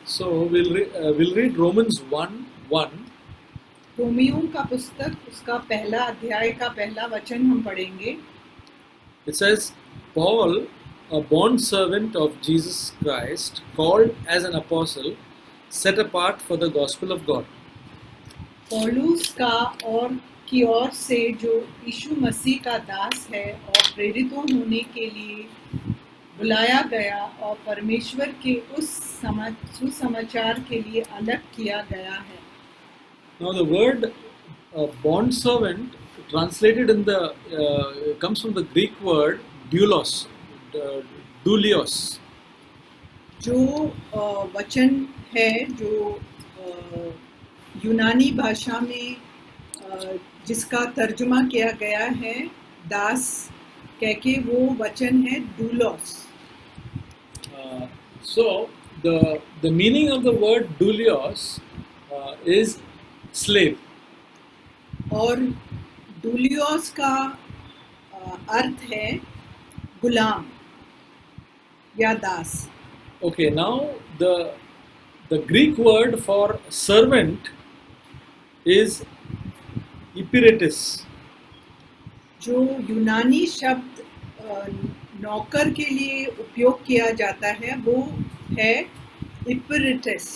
So we'll read Romans 1:1. रोमियों का पुस्तक उसका पहला अध्याय का पहला वचन हम पढ़ेंगे। It says, Paul, a bond servant of Jesus Christ, called as an apostle, set apart for the gospel of God. पौलुस का और की ओर से जो यीशु मसीह का दास है और प्रेरितों होने के लिए बुलाया गया और परमेश्वर के उस सुसमाचार के लिए अलग किया गया है। Now the word bond servant translated in the comes from the Greek word doulos, doulios. जो वचन है जो यूनानी भाषा में जिसका तर्जुमा किया गया है दास कह के, वो वचन है डूलोस। So the meaning of the word doulios is slave. और डूलियोस का अर्थ है गुलाम या दास। Okay, now the Greek word for servant is ipiritis. जो यूनानी शब्द नौकर के लिए उपयोग किया जाता है वो है इपरिटिस।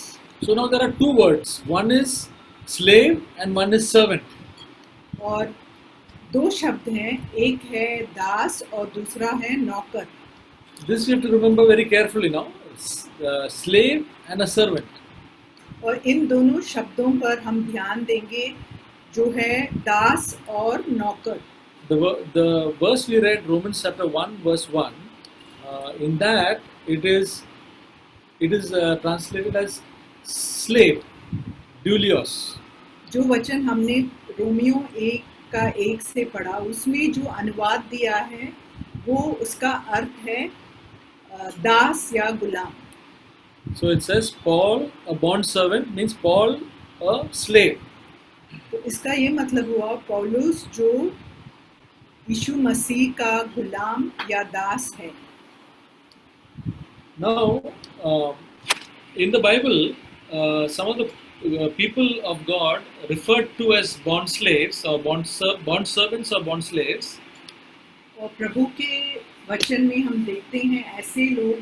So now there are two words. One is slave and one is servant. और दो शब्द हैं, एक है दास और दूसरा है नौकर। This you have to remember very carefully now. Slave and a servant. और इन दोनों शब्दों पर हम ध्यान देंगे जो है दास और नौकर। The verse we read, Romans chapter 1 verse 1, in that it is translated as slave, doulios. जो वचन हमने रोमियो 1:1 से पढ़ा उसमें जो अनुवाद दिया है वो उसका अर्थ है दास या गुलाम। So it says Paul, a bond servant, means Paul, a slave. तो इसका ये मतलब हुआ पौलुस जो यीशु मसीह का गुलाम या दास है। Now, in the Bible, some of the people of God referred to as bond slaves or bond servants or bond slaves. और प्रभु के वचन में हम देखते हैं ऐसे लोग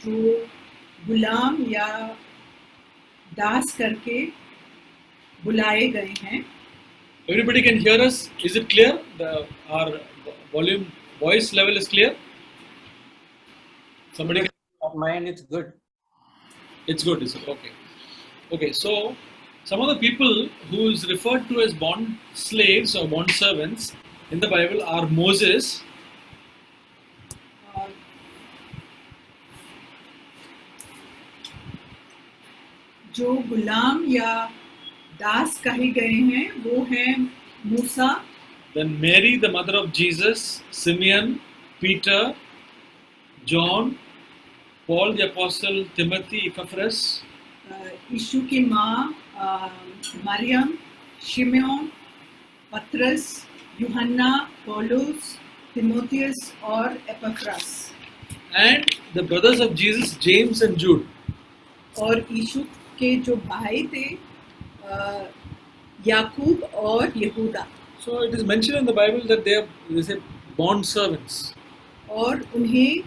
जो गुलाम या दास करके बुलाए गए हैं। Everybody can hear us. Is it clear? Our voice level is clear. Somebody. Mine is good. It's good, is it? Okay. Okay, so some of the people who is referred to as bond slaves or bond servants in the Bible are Moses, जो गुलाम या दास कहे गए हैं वो हैं मूसा, then Mary, the mother of Jesus, Simeon, Peter, John, Paul the apostle, Timothy, Epaphras, यीशु की माँ मरियम, शिमोन, पतरस, यूहन्ना, पौलुस, तिमोथियस और एपफ्रास, and the brothers of Jesus, James and Jude. और यीशु के जो भाई थे याकूब और यहूदा। So it is mentioned in the Bible that they say bond servants. और उन्हें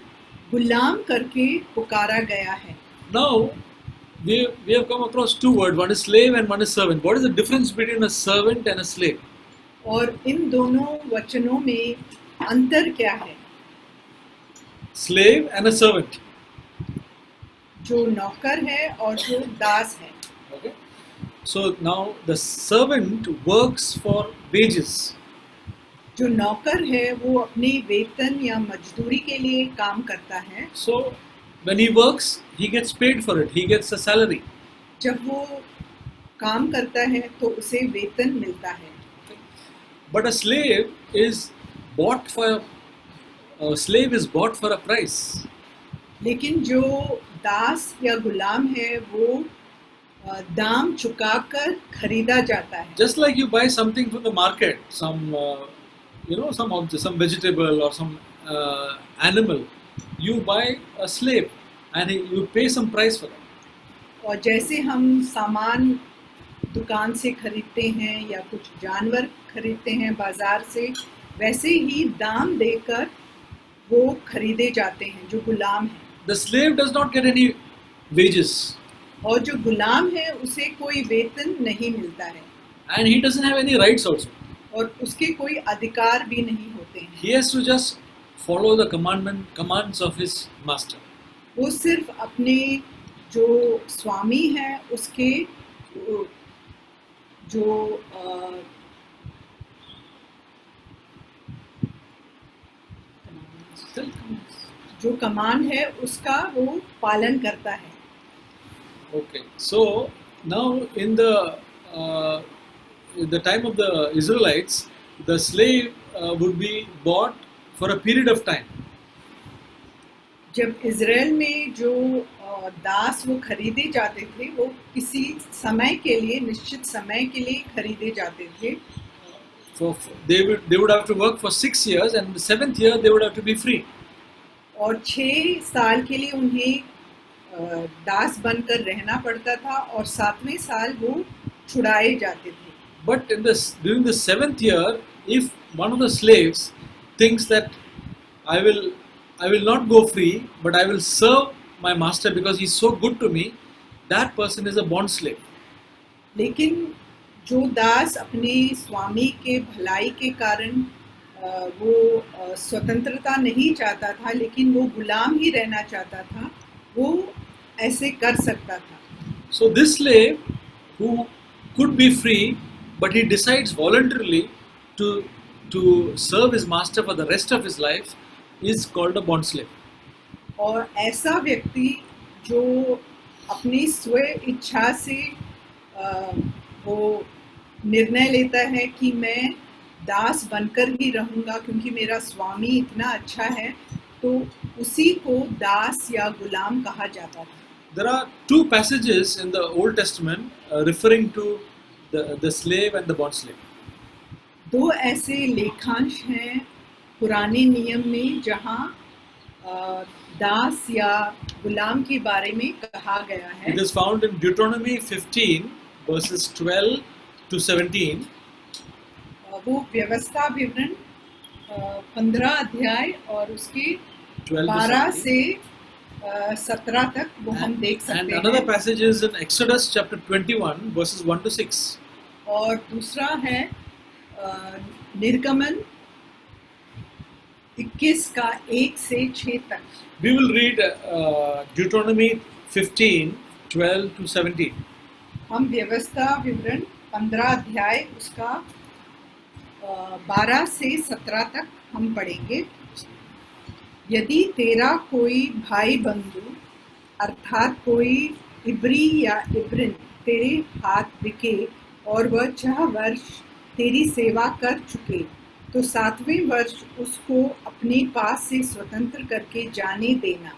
गुलाम करके पुकारा गया है। Now we have come across two words, one is slave and one is servant. What is the difference between a servant and a slave? और इन दोनों वचनों में अंतर क्या है? Slave and a servant. जो नौकर है और जो दास है। Okay. So now the servant works for wages. जो नौकर है वो अपने वेतन या मजदूरी के लिए काम करता है। So when he works, he gets paid for it. He gets a salary. जब वो काम करता है तो उसे वेतन मिलता है। But a slave is bought for a price. लेकिन जो दास या गुलाम है वो दाम चुकाकर खरीदा जाता है। Just like you buy something from the market, some vegetable or some animal, you buy a slave and you pay some price for that. और जैसे हम सामान दुकान से खरीदते हैं या कुछ जानवर खरीदते हैं बाजार से, वैसे ही दाम देकर वो खरीदे जाते हैं जो गुलाम हैं। The slave does not get any wages, और जो गुलाम है उसे कोई वेतन नहीं मिलता है and he doesn't have any rights also. और उसके कोई अधिकार भी नहीं होते हैं। He has to just follow the commands of his master. वो सिर्फ अपने जो स्वामी है उसके जो कमान है उसका वो पालन करता है। Okay, so now in the time of the Israelites, the slave would be bought for a period of time. जब इज़राइल में जो दास वो खरीदे जाते थे, वो किसी समय के लिए, निश्चित समय के लिए खरीदे जाते थे। So they would have to work for 6 years, and the 7th year they would have to be free. और 6 साल के लिए उन्हें दास बनकर रहना पड़ता था और 7वें साल वो छुड़ाए जाते थे। But during the 7th year, if one of the slaves thinks that I will not go free, but I will serve my master because he's so good to me, that person is a bond slave. लेकिन जो दास अपने स्वामी के भलाई के कारण वो स्वतंत्रता नहीं चाहता था, लेकिन वो गुलाम ही रहना चाहता था, वो ऐसे कर सकता था। So this slave who could be free, but he decides voluntarily to serve his master for the rest of his life, is called a bond slave. और ऐसा व्यक्ति जो अपनी स्व इच्छा से वो निर्णय लेता है कि मैं दास बनकर ही रहूंगा क्योंकि मेरा स्वामी इतना अच्छा है, तो उसी को दास या गुलाम कहा जाता था। There are 2 passages in the Old Testament referring to the slave and the bond slave. 2 ऐसे लेखांश हैं पुराने नियम में जहाँ दास या गुलाम के बारे में कहा गया है। It is found in Deuteronomy 15 verses 12 to 17. वो व्यवस्था विवरण 15 अध्याय और उसके 12 से 17 तक वो हम देख सकते And हैं। another passage is in Exodus chapter 21 verses 1 to 6. और दूसरा है निर्गमन 21 का 1 से 6 तक। We will read Deuteronomy 15 12 to 17. हम व्यवस्था विवरण 15 अध्याय उसका 12 से 17 तक हम पढ़ेंगे। यदि तेरा कोई भाई बंधु अर्थात कोई इब्री या इब्रिन तेरे हाथ बिके और वह 6 वर्ष तेरी सेवा कर चुके, तो 7वें वर्ष उसको अपने पास से स्वतंत्र करके जाने देना,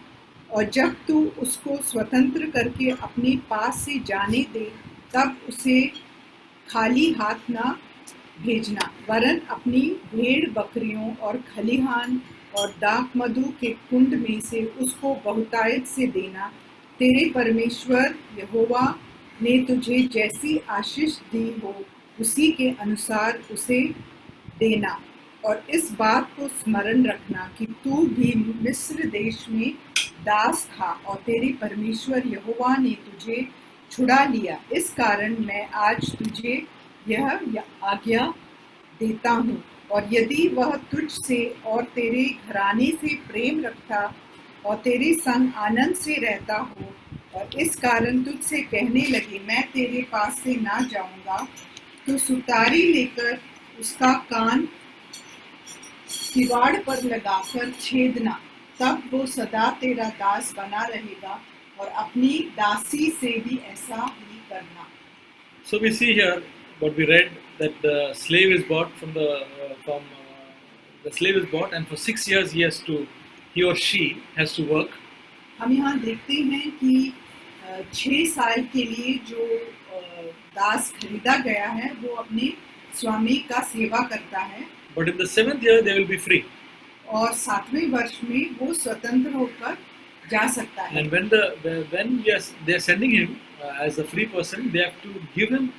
और जब तू उसको स्वतंत्र करके अपने पास से जाने दे तब उसे खाली हाथ ना भेजना, वरन अपनी भेड़ बकरियों और खलिहान और दाख मधु के कुंड में से उसको बहुतायत से देना। तेरे परमेश्वर यहोवा ने तुझे जैसी आशीष दी हो उसी के अनुसार उसे देना। और इस बात को स्मरण रखना कि तू भी मिस्र देश में दास था और तेरे परमेश्वर यहोवा ने तुझे छुड़ा लिया। इस कारण मैं आज तुझे यह आज्ञा देता हूँ, और यदि वह तुझ से और तेरे घराने से प्रेम रखता और तेरे संग आनंद से रहता हो और इस कारण तुझसे कहने लगे मैं तेरे पास से ना जाऊंगा, तो सुतारी लेकर उसका कान किवाड़ पर लगाकर छेदना, तब वो सदा तेरा दास बना रहेगा और अपनी दासी से भी ऐसा ही करना। So we see here what we read, that the slave is bought the slave is bought, and for 6 years he or she has to work. हम यहाँ देखते हैं कि 6 साल के लिए जो दास खरीदा गया है वो अपने स्वामी का सेवा करता है। But in the 7th year they will be free. और 7वें वर्ष में वो स्वतंत्र होकर जा सकता है। And when yes they are sending him as a free person, they have to give him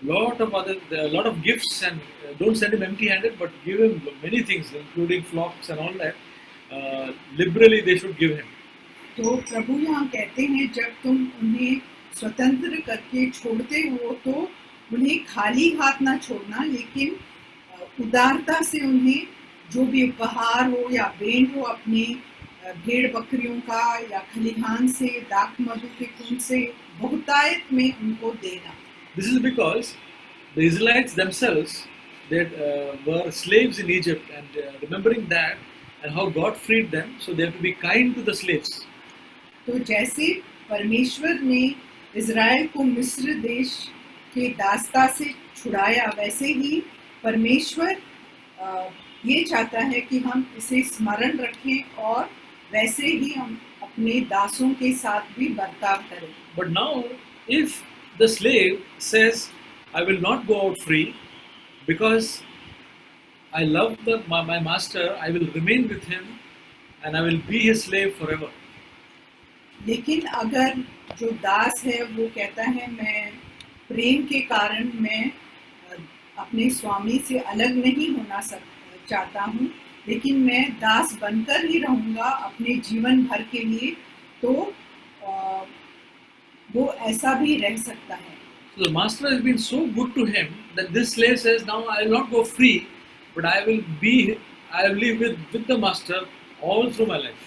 a lot of gifts, and don't send him empty-handed, but give him many things, including flocks and all that. Liberally they should give him. तो प्रभु यहाँ कहते हैं जब तुम उन्हें स्वतंत्र करके छोड़ते हो तो उन्हें खाली हाथ ना छोड़ना, लेकिन उदारता से उन्हें जो भी उपहार हो या भेंट हो अपने भेड़ बकरियों का या खलिहान से दाख मधु के कुंड से बहुतायत में उनको देना। This is because the Israelites themselves, they were slaves in Egypt, and remembering that and how God freed them, so they have to be kind to the slaves. तो जैसे परमेश्वर ने इज़राइल को मिस्र देश के दास्ता से छुड़ाया, वैसे ही परमेश्वर ये चाहता है कि हम इसे स्मरण रखें और वैसे ही हम अपने दासों के साथ भी बर्ताव करें। But now, if the slave says, "I will not go out free because I love my master, I will remain with him and I will be his slave forever." लेकिन अगर जो दास है वो कहता है मैं प्रेम के कारण मैं अपने स्वामी से अलग नहीं होना चाहता हूँ, लेकिन मैं दास बनकर ही रहूँगा अपने जीवन भर के लिए, तो वो ऐसा भी रह सकता है। So the master has been so good to him that this slave says, "Now I will not go free, but I will live with the master all through my life."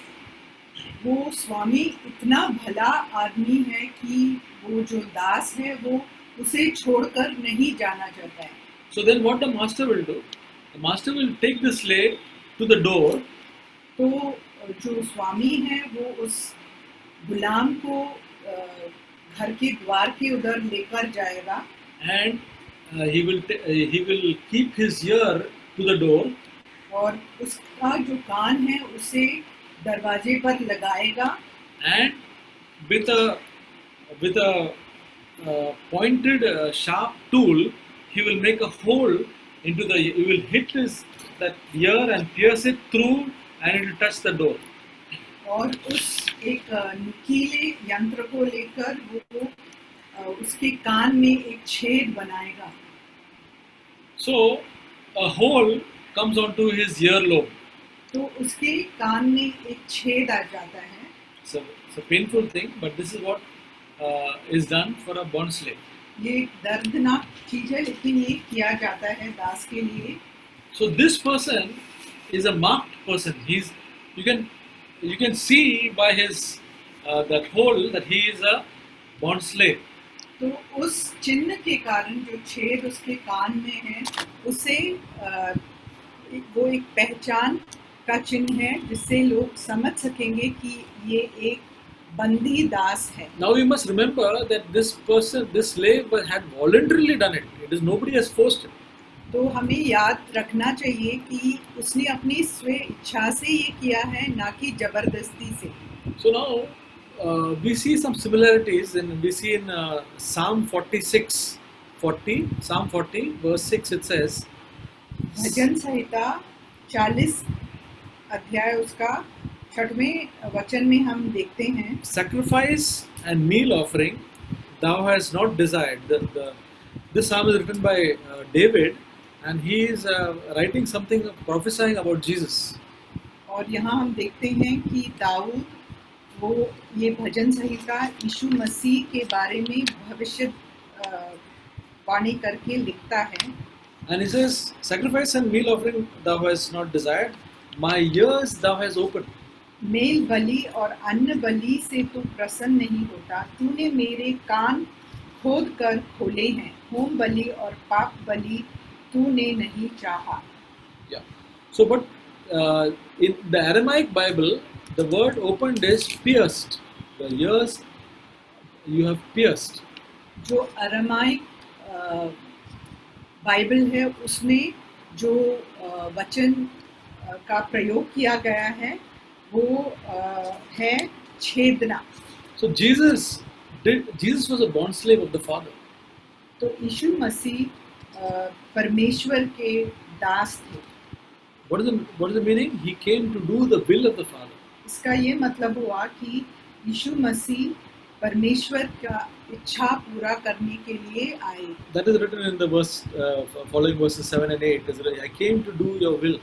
वो स्वामी इतना भला आदमी है कि वो जो दास है वो उसे छोड़कर नहीं जाना चाहता है। So then what the master will do? The master will take the slave to the door. तो जो स्वामी है वो उस गुलाम को घर के द्वार के उधर लेकर जाएगा, and he will keep his ear to the door, और उसका जो कान है उसे दरवाजे पर लगाएगा, and with a pointed sharp tool he will make a hole into he will hit that ear and pierce it through, and it will touch the door. और उस एक नुकीले यंत्र को लेकर वो उसके कान में एक छेद बनाएगा। So a hole comes onto his earlobe. तो उसके कान में एक छेद आ जाता है। So it's a painful thing, but this is what is done for a bond slave. ये दर्दनाक चीज है, लेकिन ये किया जाता है दास के लिए। So this person is a marked person. You can see by his that hole that he is a bond slave. तो उस चिन्ह के कारण जो छेद उसके कान में है उसे वो एक पहचान का चिन्ह है जिससे लोग समझ सकेंगे कि ये एक बंदी दास है। Now we must remember that this slave had voluntarily done it. It is nobody has forced him. तो हमें याद रखना चाहिए कि उसने अपनी स्व इच्छा से ये किया है, ना कि जबरदस्ती से। So now we see some similarities, and we see in Psalm 40 verse 6 it says, भजन संहिता 40 अध्याय उसका 6वें वचन में हम देखते हैं, "Sacrifice and meal offering thou hast not desired." This psalm is written by David, and he is writing something, prophesying about Jesus. और यहाँ हम देखते हैं कि दाऊद वो ये भजन संहिता यीशु मसीह के बारे में भविष्य वाणी करके लिखता है। And he says, "Sacrifice and meal offering thou hast not desired, my ears thou hast opened." मेल बलि और अन्न बलि से तू प्रसन्न नहीं होता, तूने मेरे कान खोद कर खोले हैं, होम बलि और पाप बलि तूने नहीं चाहा। Yeah. So, but in the Aramaic Bible, the word opened is pierced. The ears you have pierced. जो अरमाइक बाइबल है उसमें जो वचन का प्रयोग किया गया है वो है छेदना। So Jesus was a bond slave of the Father. तो यीशु मसीह परमेश्वर के दास थे। What is the meaning? He came to do the will of the Father. इसका ये मतलब हुआ कि यीशु मसीह परमेश्वर का इच्छा पूरा करने के लिए आए। That is written in the verse following verses 7 and 8. Is I came to do your will.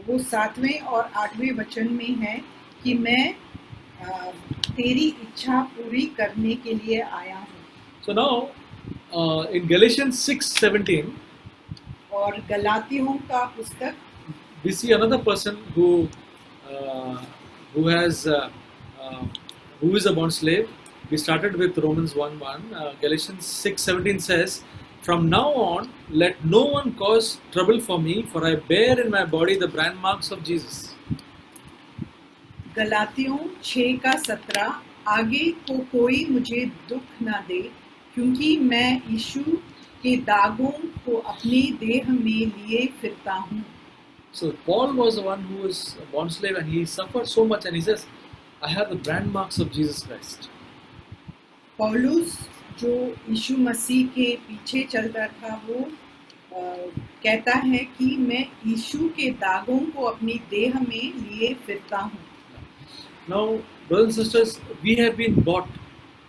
वो 7वें और 8वें वचन में है कि मैं तेरी इच्छा पूरी करने के लिए आया हूँ। So now in Galatians 6:17, और गलातियों का पुस्तक we see another person who has who is a bond slave. We started with Romans 1:1. Galatians 6:17 says, "From now on, let no one cause trouble for me, for I bear in my body the brand marks of Jesus." गलातियों 6:17 आगे को कोई मुझे दुख न दे, क्योंकि मैं यीशु के दागों को अपनी देह में लिए फिरता हूँ। So Paul was the one who was a bond slave, and he suffered so much, and he says, "I have the brand marks of Jesus Christ." पौलुस जो यीशु मसीह के पीछे चलता था वो कहता है कि मैं यीशु के दागों को अपनी देह में लिए फिरता हूँ। Now, brothers and sisters, we have been bought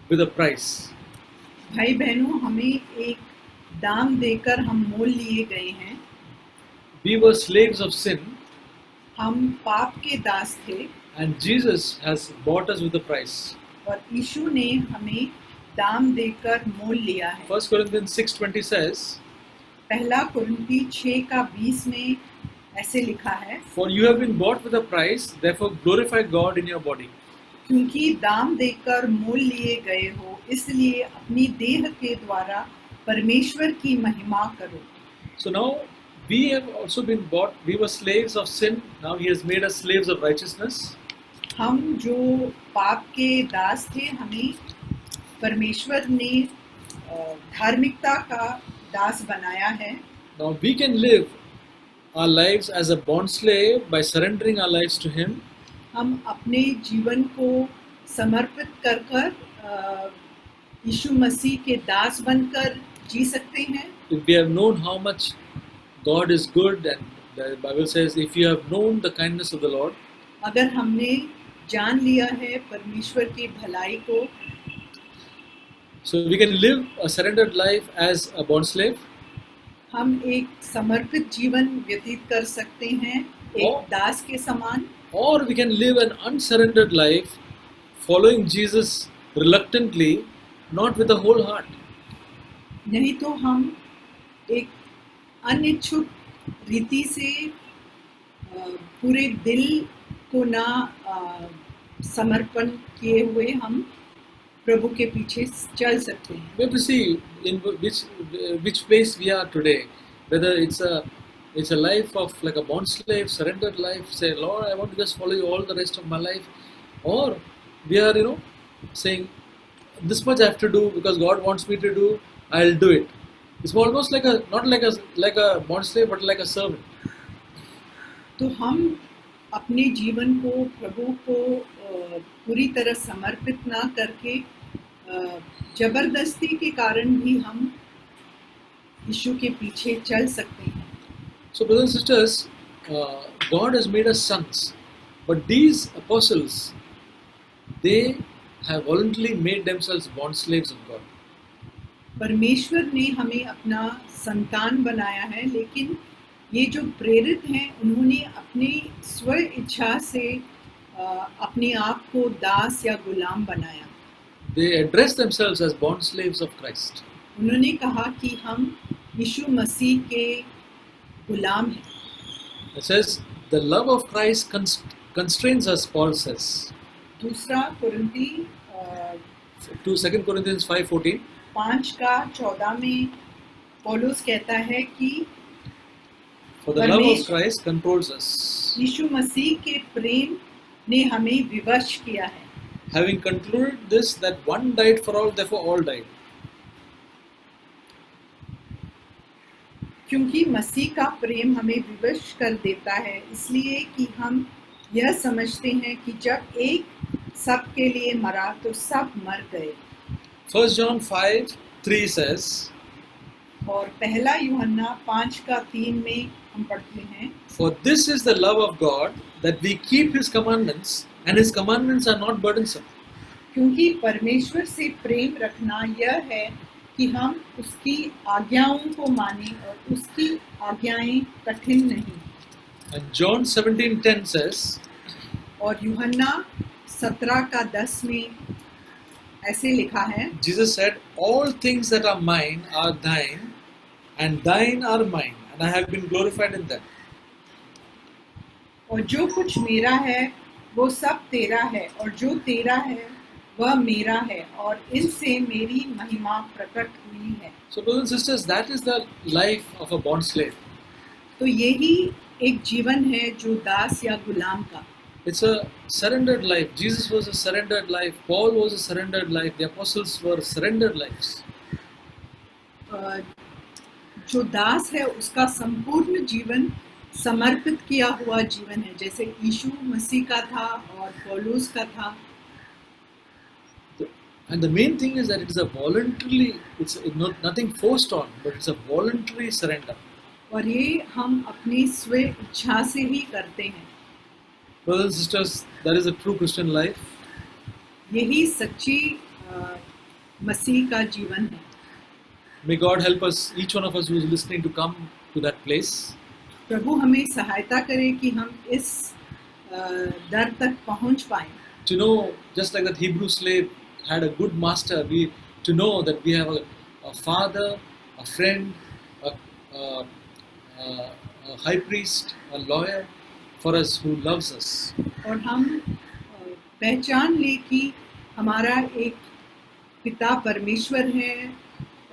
with a price. भाई बहनों, हमें एक दाम देकर हम मोल लिए गए हैं। We were slaves of sin, हम पाप के दास थे and Jesus has bought us with a price. और यीशु ने हमें दाम देकर मोल लिया है। 1 Corinthians 6:20 says, पहला कुरिन्थी 6:20 में ऐसे लिखा है, "For you have been bought with a price, therefore glorify God in your body." क्योंकि दाम देकर मोल लिए गए हो, इसलिए अपनी देह के द्वारा परमेश्वर की महिमा करो। So now we have also been bought. We were slaves of sin. Now He has made us slaves of righteousness. हम जो पाप के दास थे, हमें परमेश्वर ने धार्मिकता का दास बनाया है। Now we can live our lives as a bond slave by surrendering our lives to Him. हम अपने जीवन को समर्पित कर कर यीशु मसीह के दास बनकर जी सकते हैं। If we have known how much God is good, and the Bible says, if you have known the kindness of the Lord, अगर हमने जान लिया है परमेश्वर की भलाई को, so we can live a surrendered life as a bond slave, हम एक समर्पित जीवन व्यतीत कर सकते हैं एक दास के समान, or we can live an unsurrendered life following Jesus reluctantly, not with a whole heart. नहीं तो हम एक अनिच्छुक रीति से पूरे दिल को ना समर्पण किए हुए हम प्रभु के पीछे चल सकते हैं। We have to see in which place we are today, whether it's a life of like a bond slave, surrendered life, say, Lord, I want to just follow you all the rest of my life, or we are saying this much I have to do because God wants me to do, I'll do it. It's almost like not like a bond slave, but like a servant. तो हम अपने जीवन को प्रभु को पूरी तरह समर्पित ना करके जबरदस्ती के कारण भी हम यीशु के पीछे चल सकते हैं। So brothers and sisters, God has made us sons, but these apostles, they have voluntarily made themselves bond slaves of God. परमेश्वर ने हमें अपना संतान बनाया है, लेकिन ये जो प्रेरित हैं उन्होंने अपनी स्व इच्छा से अपने आप को दास या गुलाम बनाया। They address themselves as bond slaves of Christ. उन्होंने कहा कि हम यीशु मसीह के गुलाम हैं। It says the love of Christ constrains us, Paul says. दूसरा कुरिन्थी 2 Corinthians 5:14. 5:14 में पौलुस कहता है कि For the love of Christ controls us. यीशु मसीह के प्रेम ने हमें विवश किया है। Having concluded this, that one died for all, therefore all died. क्योंकि मसीह का प्रेम हमें विवश कर देता है, इसलिए कि हम यह समझते हैं कि जब एक सब के लिए मरा तो सब मर गए। 1 John 5:3 says, और पहला यूहन्ना 5:3 में हम पढ़ते हैं, For this is the love of God, that we keep His commandments, and His commandments are not burdensome. क्योंकि परमेश्वर से प्रेम रखना यह है कि हम उसकी आज्ञाओं को मानें और उसकी आज्ञाएं कठिन नहीं। And John 17:10 says, और यूहन्ना 17:10 में ऐसे लिखा है, Jesus said, "All things that are mine are thine, and thine are mine, and I have been glorified in them." और जो कुछ मेरा है वो सब तेरा है और जो तेरा है वह मेरा है और इनसे मेरी महिमा प्रकट हुई है। So, brothers and sisters, that is the life of a bond slave. तो यही एक जीवन है जो दास या गुलाम का। It's a surrendered life. Jesus was a surrendered life. Paul was a surrendered life. The apostles were surrendered lives. जो दास है उसका संपूर्ण जीवन समर्पित किया हुआ जीवन है, जैसे यीशु मसीह का था और पौलुस का था। And the main thing is that it is a voluntarily, it's not nothing forced on, but it's a voluntary surrender. और ये हम अपनी स्व इच्छा से ही करते हैं। Brothers and sisters, that is a true Christian life. यही सच्ची मसीह का जीवन है। May God help us, each one of us who is listening, to come to that place. प्रभु हमें सहायता करे कि हम इस दर तक पहुंच पाएं। To know, just like that Hebrew slave had a good master, to know that we have a father, a friend, a high priest, a lawyer for us who loves us. और हम पहचान ले कि हमारा एक पिता परमेश्वर है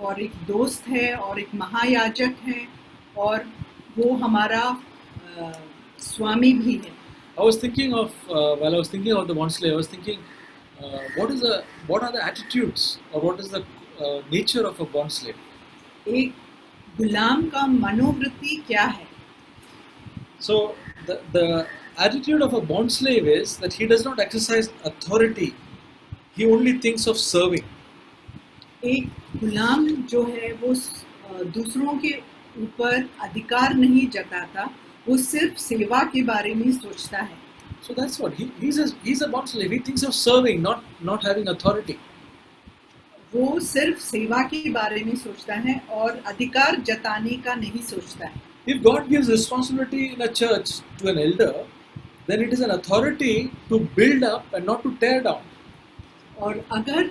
और एक दोस्त है और एक महायाजक है और वो हमारा स्वामी भी है। I was thinking of while I was thinking of the bond slave, I was thinking, what are the attitudes or what is the nature of a bond slave? एक गुलाम का मनोवृत्ति क्या है? So the attitude of a bond slave is that he does not exercise authority. He only thinks of serving. एक गुलाम जो है वो दूसरों के ऊपर अधिकार नहीं जताता, वो सिर्फ सेवा के बारे में सोचता है। So that's what he's a bond slave. He thinks of serving, not having authority. वो सिर्फ सेवा के बारे में सोचता है और अधिकार जताने का नहीं सोचता है। If God gives responsibility in a church to an elder, then it is an authority to build up and not to tear down. और अगर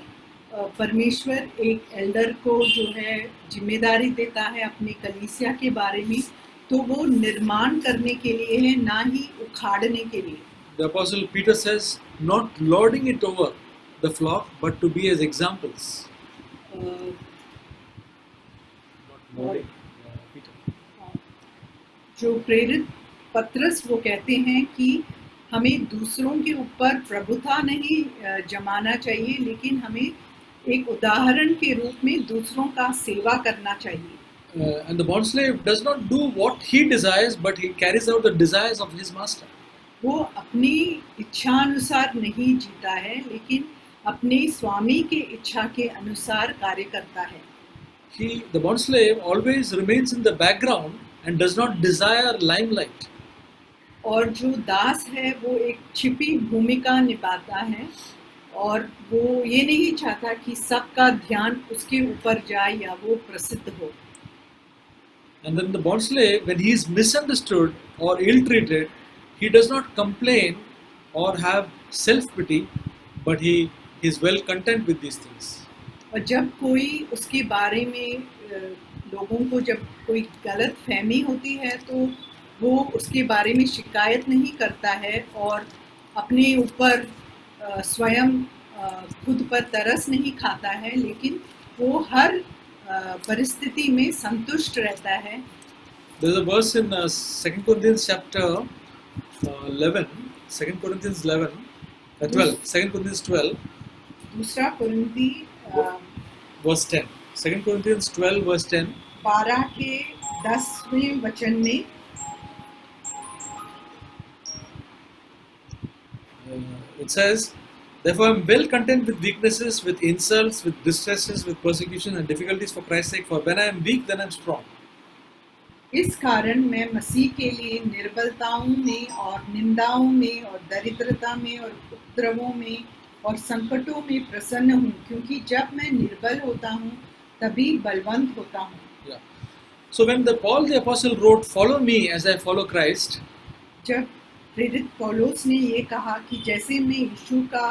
परमेश्वर एक एल्डर को जो है जिम्मेदारी देता है अपने कलीसिया के बारे में, तो वो निर्माण करने के लिए है, ना ही उखाड़ने के लिए। The Apostle Peter says, not lording it over the flock, but to be as examples. Not lording. Peter. जो प्रेरित पत्रस वो कहते हैं कि हमें दूसरों के ऊपर प्रभुता नहीं जमाना चाहिए, लेकिन हमें एक उदाहरण के रूप में दूसरों का सेवा करना चाहिए। And the bond slave does not do what he desires, but he carries out the desires of his master. वो अपनी इच्छा अनुसार नहीं जीता है, लेकिन अपने स्वामी के इच्छा के अनुसार कार्य करता है। The bond slave always remains in the background and does not desire limelight. और जो दास है वो एक छिपी भूमिका निभाता है और वो ये नहीं चाहता कि सबका ध्यान उसके ऊपर जाए या वो प्रसिद्ध हो। And then the bond slave, when he is misunderstood or ill-treated, he does not complain or have self-pity, but he is well content with these things. और जब कोई उसके बारे में लोगों को जब कोई गलत फहमी होती है तो वो उसके बारे में शिकायत नहीं करता है और अपने ऊपर स्वयं खुद पर तरस नहीं खाता है, लेकिन वो हर परिस्थिति में संतुष्ट रहता है। There is a verse in 2 Corinthians chapter 11, 2 Corinthians 11, 12, 2 Corinthians 12, दूसरा कुरिन्ती verse 10. 2 Corinthians 12, verse 10. 12 के 10वें वचन में it says, therefore I am well content with weaknesses, with insults, with distresses, with persecution and difficulties for Christ's sake, for when I am weak, then I am strong. इस कारण मैं मसीह के लिए निर्बलताओं में और निंदाओं में और दरिद्रता में और उपद्रवों में और संकटों में प्रसन्न हूँ, क्योंकि जब मैं निर्बल होता हूँ तभी बलवंत होता हूँ। Yeah. So when Paul the apostle wrote, "Follow me as I follow Christ," जब प्रेरित पौलुस ने ये कहा कि जैसे मैं यीशु का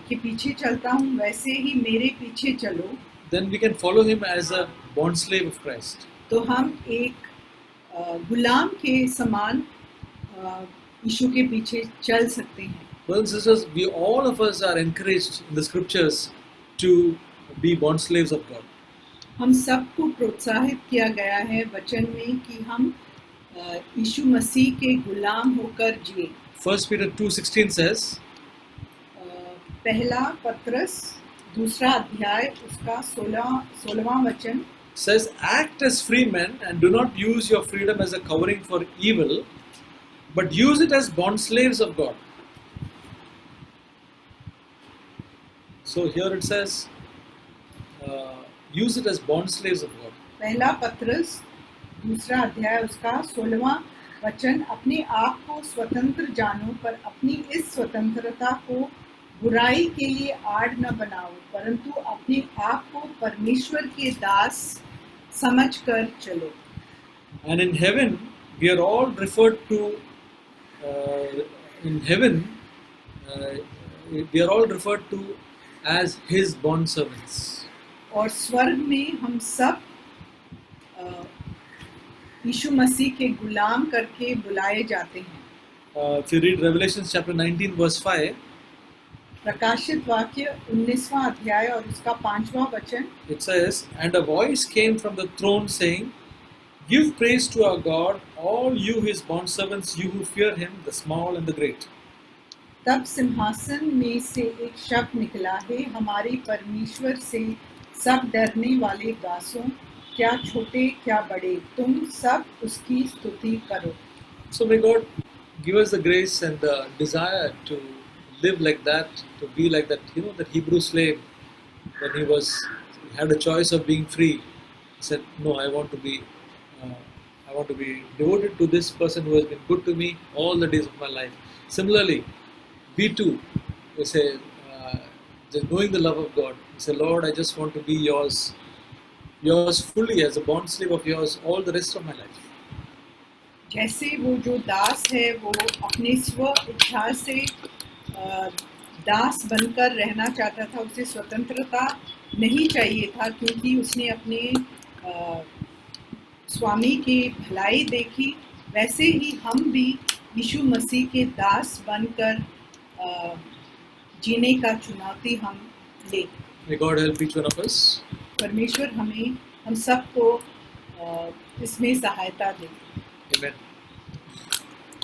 के पीछे चलता हूँ वैसे ही मेरे पीछे चलो, then we can follow him as a bond slave of Christ. तो हम एक गुलाम के समान यीशु के पीछे चल सकते हैं। Brothers and sisters, we all of us are encouraged in the scriptures to be bond slaves of God. हम सबको प्रोत्साहित किया गया है वचन में कि हम यीशु मसीह के गुलाम होकर जिए। 1 Peter 2:16 says, पहला पत्रस दूसरा अध्याय उसका 16वां वचन says, "Act as free men and do not use your freedom as a covering for evil, but use it as bond slaves of God." So here it says, use it as bond slaves of God. पहला पत्रस दूसरा अध्याय उसका 16वां वचन, अपने आप को स्वतंत्र जानो पर अपनी इस स्वतंत्रता को बुराई के लिए आड़ न बनाओ, परंतु अपने आप को परमेश्वर के दास समझकर चलो। And in heaven, we are all referred to. In heaven, we are all referred to as His bond servants. और स्वर्ग में हम सब यीशु मसीह के गुलाम करके बुलाए जाते हैं। If you read Revelation chapter 19 verse 5, प्रकाशित वाक्य 19वां अध्याय और उसका 5वां वचन, it says, "And a voice came from the throne saying, Give praise to our God, all you His bond servants, you who fear Him, the small and the great." तब सिंहासन में से एक शब्द निकला है, हमारे परमेश्वर से सब डरने वाले दासों, क्या छोटे क्या बड़े, तुम सब उसकी स्तुति करो। So may God give us the grace and the desire to live like that, to be like that. You know, that Hebrew slave, when he had a choice of being free, he said, "No, I want to be devoted to this person who has been good to me all the days of my life." Similarly, we too, we say, just knowing the love of God, we say, "Lord, I just want to be yours fully, as a bond slave of yours all the rest of my life." जैसे वो जो दास है वो अपनी स्व इच्छा से दास बनकर रहना चाहता था, उसे स्वतंत्रता नहीं चाहिए था क्योंकि उसने अपने स्वामी की भलाई देखी, वैसे ही हम भी यीशु मसीह के दास बनकर जीने का चुनौती हम ले। May God help each one of us. परमेश्वर हम सबको इसमें सहायता दे। Amen.